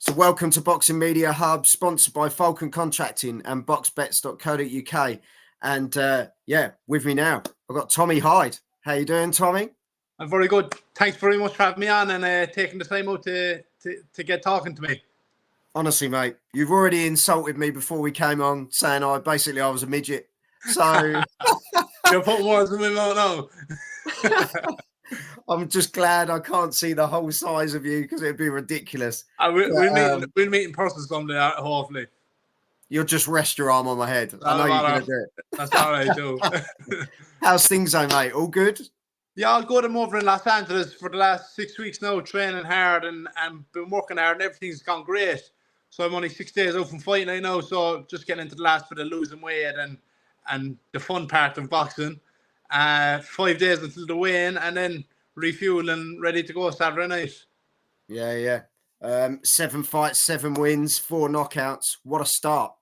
So welcome to Boxing Media Hub, sponsored by Falcon Contracting and boxbets.co.uk. And with me now, I've got Tommy Hyde. How you doing, Tommy? I'm very good. Thanks very much for having me on and taking the time out to get talking to me. Honestly, mate, you've already insulted me before we came on, saying I was a midget. So you're putting words in my mouth now. I'm just glad I can't see the whole size of you because it'd be ridiculous. We'll meet in person someday, hopefully. You'll just rest your arm on my head. I know you're going to do it. That's all right, too. How's things though, mate? All good? Yeah, all good. I'm over in Los Angeles for the last 6 weeks now, training hard and been working hard and everything's gone great. So I'm only 6 days out from fighting, I know. So just getting into the last bit of losing weight and the fun part of boxing. 5 days until the weigh-in and then refuel and ready to go Saturday night. Yeah. 7 fights, 7 wins, 4 knockouts. What a start.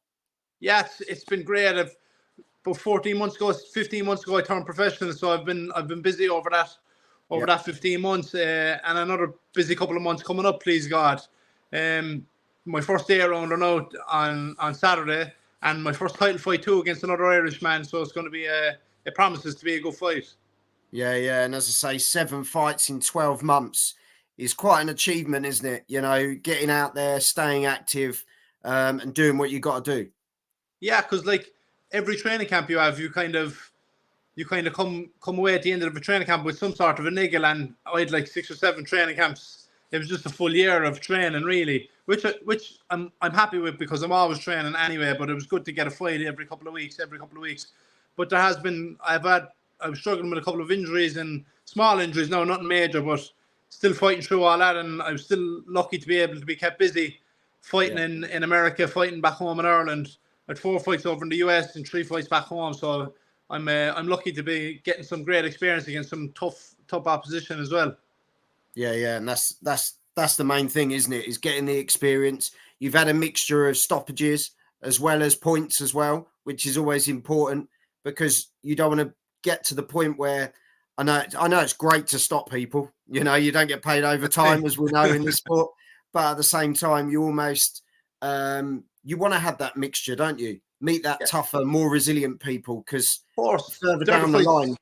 Yeah, it's been great. About 15 months ago, I turned professional. So I've been busy over that 15 months and another busy couple of months coming up, please God. My first day around or now on Saturday and my first title fight too against another Irishman. So it's going to be it promises to be a good fight. Yeah. And as I say, 7 fights in 12 months is quite an achievement, isn't it? You know, getting out there, staying active and doing what you got to do. Yeah, because like every training camp you have, you kind of come away at the end of a training camp with some sort of a niggle, and I had like 6 or 7 training camps. It was just a full year of training, really, which I'm happy with because I'm always training anyway. But it was good to get a fight every couple of weeks. But there has been I was struggling with a couple of injuries and small injuries. No, nothing major, but still fighting through all that, and I was still lucky to be able to be kept busy fighting in America, fighting back home in Ireland. I had 4 fights over in the US and 3 fights back home, so I'm lucky to be getting some great experience against some tough opposition as well. Yeah, and that's the main thing, isn't it? Is getting the experience. You've had a mixture of stoppages as well as points as well, which is always important because you don't want to get to the point where I know it's great to stop people. You know, you don't get paid overtime as we know in this sport, but at the same time, you almost you want to have that mixture, don't you? Meet that tougher, more resilient people because further down the line,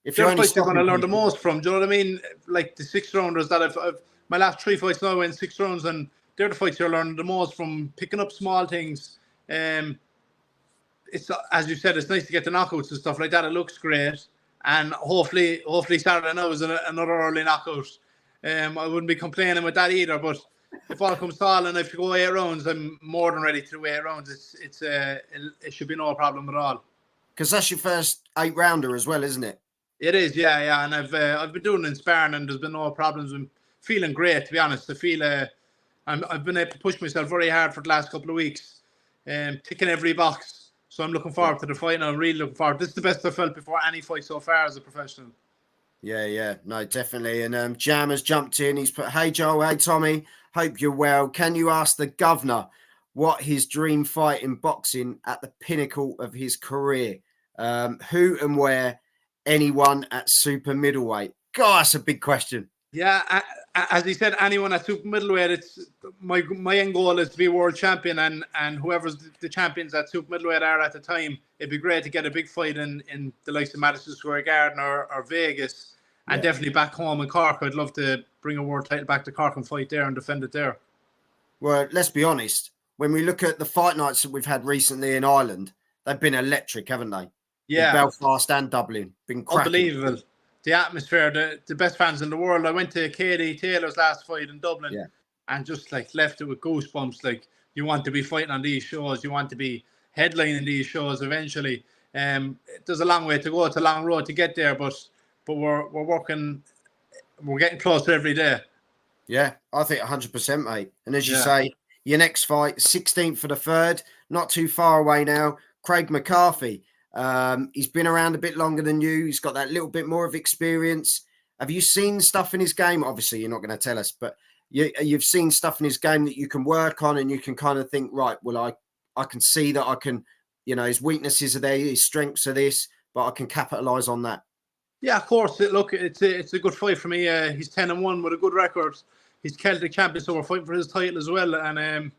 if you're only going to learn the most from, do you know what I mean? Like the 6 rounders that I've my last 3 fights now in 6 rounds, and they're the fights you're learning the most from, picking up small things. It's as you said, it's nice to get the knockouts and stuff like that. It looks great, and hopefully Saturday now is another early knockout. I wouldn't be complaining with that either, but if all comes to all and if you go 8 rounds, I'm more than ready to do 8 rounds. It should be no problem at all. Because that's your first 8-rounder as well, isn't it? It is, yeah. And I've been doing it in sparring and there's been no problems. I'm feeling great, to be honest. I feel I've been able to push myself very hard for the last couple of weeks, ticking every box. So I'm looking forward to the fight, and I'm really looking forward. This is the best I've felt before any fight so far as a professional. Yeah. No, definitely. And Jam has jumped in. He's put, "Hey, Joel. Hey, Tommy. Hope you're well. Can you ask the governor what his dream fight in boxing at the pinnacle of his career? Who and where? Anyone at super middleweight?" God, that's a big question. Yeah, as he said, anyone at super middleweight. It's my end goal is to be world champion, and whoever's the champions at super middleweight are at the time. It'd be great to get a big fight in the likes of Madison Square Garden or Vegas, and definitely back home in Cork. I'd love to bring a world title back to Cork and fight there and defend it there. Well, let's be honest. When we look at the fight nights that we've had recently in Ireland, they've been electric, haven't they? Yeah, in Belfast and Dublin, been cracking. Unbelievable. The atmosphere, the best fans in the world. I went to Katie Taylor's last fight in Dublin and just like left it with goosebumps. Like, you want to be fighting on these shows. You want to be headlining these shows eventually. There's a long way to go. It's a long road to get there, but we're working. We're getting closer every day. Yeah, I think 100%, mate. And as you say, your next fight, 16th for the 3rd, not too far away now. Craig McCarthy. He's been around a bit longer than you. He's got that little bit more of experience. Have you seen stuff in his game? Obviously, you're not going to tell us, but you've seen stuff in his game that you can work on and you can kind of think, right, well, I can see that I can, you know, his weaknesses are there, his strengths are this, but I can capitalize on that. Yeah, of course. Look, it's a good fight for me. He's 10-1 with a good record. he's Celtic champion, so we're fighting for his title as well. And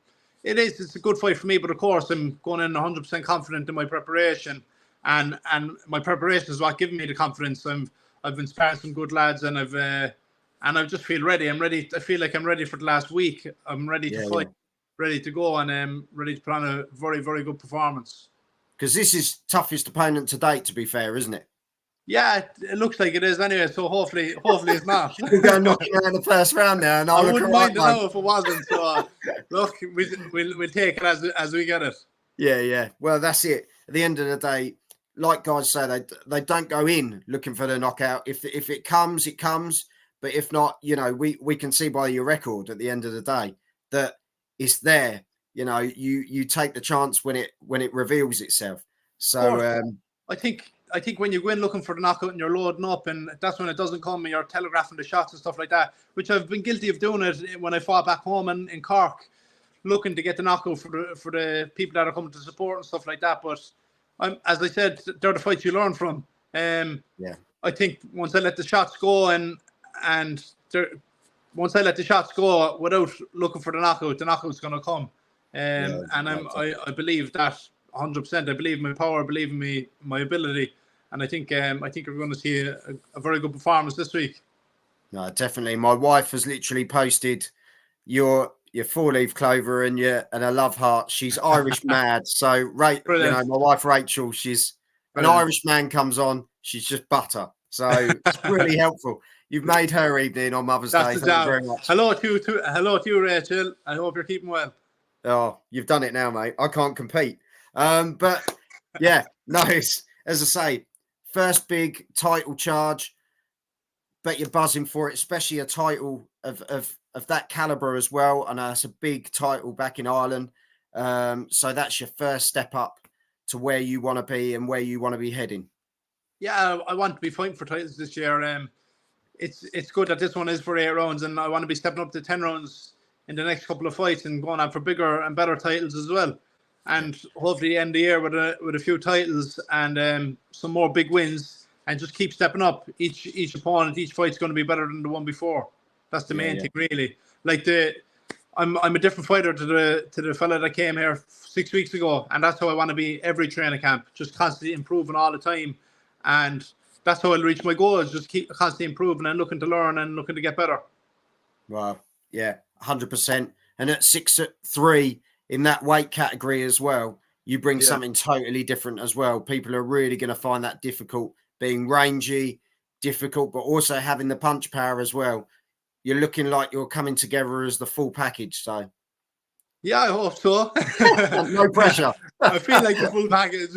it's a good fight for me. But of course, I'm going in 100% confident in my preparation, and my preparation is what giving me the confidence. I've been sparring some good lads, and I just feel ready. I'm ready. I feel like I'm ready for the last week. I'm ready to fight, ready to go, and ready to put on a very, very good performance. Because this is toughest opponent to date, to be fair, isn't it? Yeah, it looks like it is anyway. So hopefully it's not. We're going knocking out in the first round now, and I wouldn't mind it now if it wasn't. So look, we'll take it as we get it. Yeah. Well, that's it. At the end of the day, like guys say, they don't go in looking for the knockout. If it comes, it comes. But if not, we can see by your record at the end of the day that it's there. You take the chance when it reveals itself. So I think when you go in looking for the knockout and you're loading up, and that's when it doesn't come, and you're telegraphing the shots and stuff like that, which I've been guilty of doing it when I fought back home in Cork, looking to get the knockout for the people that are coming to support and stuff like that. But as I said, they're the fights you learn from. I think once I let the shots go once I let the shots go without looking for the knockout's going to come. I believe that 100%. I believe in my power. I believe in my ability, and I think we're going to see a very good performance this week. No, definitely. My wife has literally posted your 4-leaf clover and a love heart. She's Irish mad. So my wife Rachel, she's an Irish man comes on, she's just butter. So it's really helpful. You've made her evening on Mother's Day. Thank you very much. Hello to you, Rachel. I hope you're keeping well. Oh, you've done it now, mate. I can't compete. But yeah, no, as I say, first big title charge, but you're buzzing for it, especially a title of that caliber as well. I know it's a big title back in Ireland. So that's your first step up to where you want to be and where you want to be heading. Yeah, I want to be fighting for titles this year. It's good that this one is for 8 rounds, and I want to be stepping up to 10 rounds in the next couple of fights and going on for bigger and better titles as well. And hopefully end the year with a few titles and some more big wins, and just keep stepping up. Each opponent, each fight's going to be better than the one before. That's the main thing, really. Like I'm a different fighter to the fella that came here 6 weeks ago, and that's how I want to be every training camp. Just constantly improving all the time, and that's how I'll reach my goals. Just keep constantly improving and looking to learn and looking to get better. Wow, yeah, 100%. And at 6'3" in that weight category as well, you bring something totally different as well. People are really going to find that difficult, being rangy, difficult, but also having the punch power as well. You're looking like you're coming together as the full package. So, yeah, I hope so. No pressure. I feel like the full package.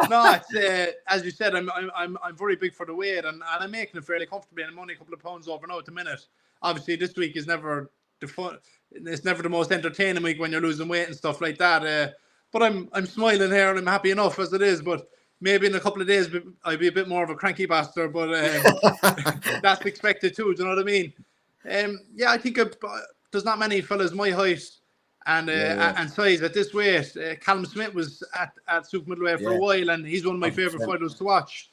No, it's as you said, I'm very big for the weight, and I'm making it fairly comfortably. And I'm only a couple of pounds over now at the minute. Obviously, this week is never the fun. It's never the most entertaining week when you're losing weight and stuff like that. But I'm smiling here and I'm happy enough as it is. But maybe in a couple of days I'll be a bit more of a cranky bastard. But that's expected too. Do you know what I mean? I think there's not many fellas my height and size at this weight. Callum Smith was at super middleweight for a while, and he's one of my favorite fighters to watch.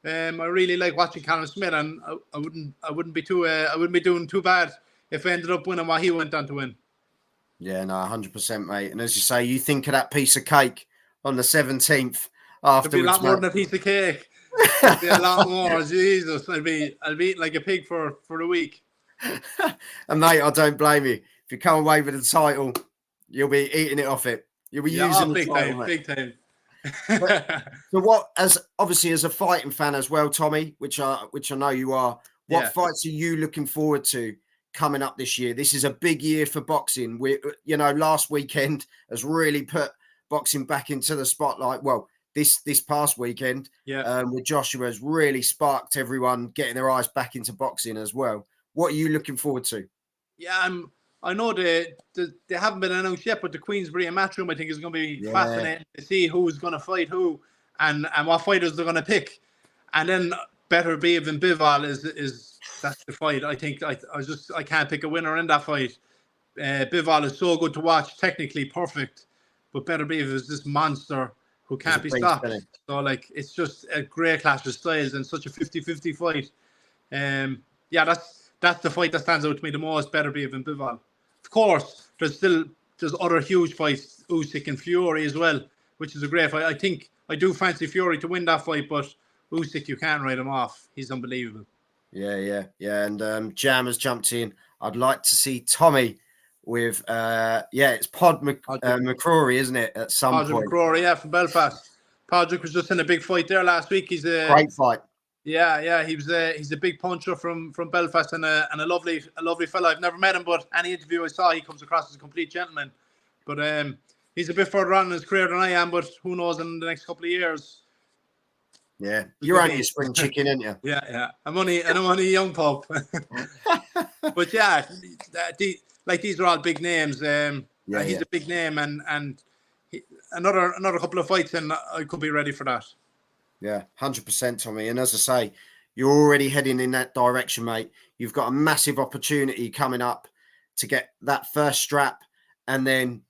I really like watching Callum Smith, and I wouldn't be doing too bad if I ended up winning what he went on to win. Yeah, no, 100%, mate. And as you say, you think of that piece of cake on the 17th afterwards. It'll be a lot more than a piece of cake. It'll be a lot more. Jesus, I'll be eating like a pig for a week. And mate, I don't blame you. If you come away with the title, you'll be eating it off it. You'll be using the title, big time. So what, as a fighting fan as well, Tommy, which I know you are, what fights are you looking forward to coming up this year? This is a big year for boxing. Last weekend has really put boxing back into the spotlight. Well, this past weekend, with Joshua has really sparked everyone getting their eyes back into boxing as well. What are you looking forward to? Yeah, I know they haven't been announced yet, but the Queensbury and Matchroom, I think, is going to be fascinating to see who's going to fight who and what fighters they're going to pick. And then Better Beav and Bivol is that's the fight. I think I can't pick a winner in that fight. Bivol is so good to watch, technically perfect, but Better Beav is this monster who can't be stopped. So it's just a great clash of styles and such a 50-50 fight. that's the fight that stands out to me the most. Beterbiev and Bivol. Of course, there's other huge fights, Usyk and Fury as well, which is a great fight. I think I do fancy Fury to win that fight, but Usyk, you can't write him off. He's unbelievable. Yeah. And Jam has jumped in. I'd like to see Tommy with it's McCrory, isn't it? At some point. McCrory, from Belfast. Podrick was just in a big fight there last week. He's a great fight. Yeah. He's a big puncher from Belfast and a lovely fellow. I've never met him, but any interview I saw, he comes across as a complete gentleman. But he's a bit further on in his career than I am. But who knows in the next couple of years? Yeah, you're only a spring chicken, aren't you? Yeah. I'm only a young pup. But yeah, these are all big names. He's a big name, and another couple of fights, and I could be ready for that. Yeah, 100%, Tommy. And as I say, you're already heading in that direction, mate. You've got a massive opportunity coming up to get that first strap, and then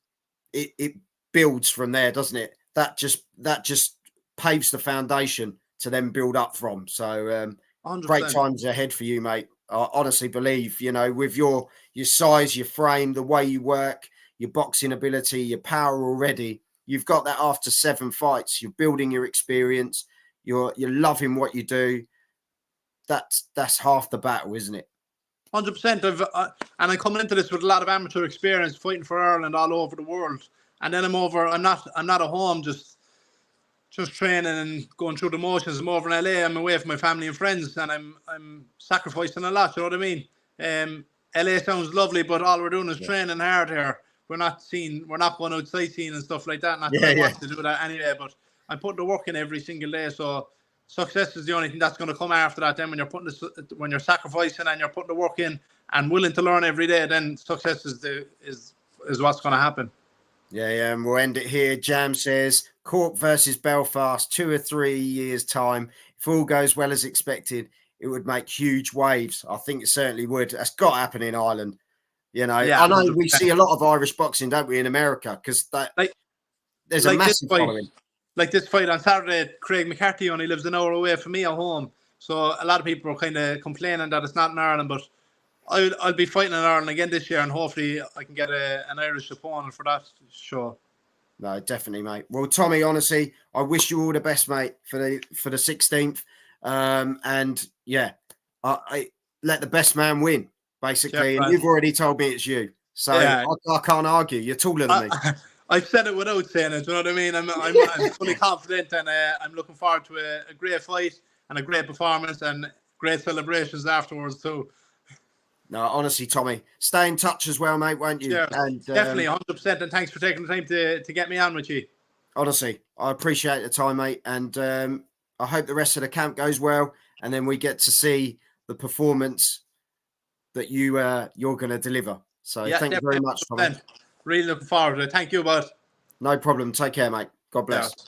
it builds from there, doesn't it? That just paves the foundation to then build up from. So 100%. Great times ahead for you, mate. I honestly believe, with your size, your frame, the way you work, your boxing ability, your power already, you've got that after 7 fights. You're building your experience. You're loving what you do. That's half the battle, isn't it? 100%. And I'm coming into this with a lot of amateur experience, fighting for Ireland all over the world. And then I'm not at home just training and going through the motions. I'm over in LA. I'm away from my family and friends, and I'm sacrificing a lot. You know what I mean? LA sounds lovely, but all we're doing is training hard here. We're not going out sightseeing and stuff like that. Not that I want to do that anyway, but I'm putting the work in every single day. So success is the only thing that's going to come after that. Then when you're sacrificing and you're putting the work in and willing to learn every day, then success is what's going to happen. Yeah, and we'll end it here. Jam says, Cork versus Belfast, 2 or 3 years' time. If all goes well as expected, it would make huge waves. I think it certainly would. That's got to happen in Ireland. I know 100%. We see a lot of Irish boxing, don't we, in America? Because there's a massive following. Like this fight on Saturday, Craig McCarthy only lives an hour away from me at home. So a lot of people are kind of complaining that it's not in Ireland, but I'll be fighting in Ireland again this year, and hopefully I can get an Irish opponent for that show. No, definitely, mate. Well, Tommy, honestly, I wish you all the best, mate, for the 16th. And I let the best man win, basically. And you've already told me it's you, so I can't argue. You're taller than me. I've said it without saying it. You know what I mean? I'm fully confident, and I'm looking forward to a great fight and a great performance and great celebrations afterwards too. No, honestly, Tommy, stay in touch as well, mate, won't you? Yeah, and, definitely, 100%. And thanks for taking the time to get me on with you. Honestly, I appreciate the time, mate. And I hope the rest of the camp goes well. And then we get to see the performance that you're going to deliver. So thank you very much, Tommy. Really looking forward to it. Thank you, bud. No problem. Take care, mate. God bless. Yeah.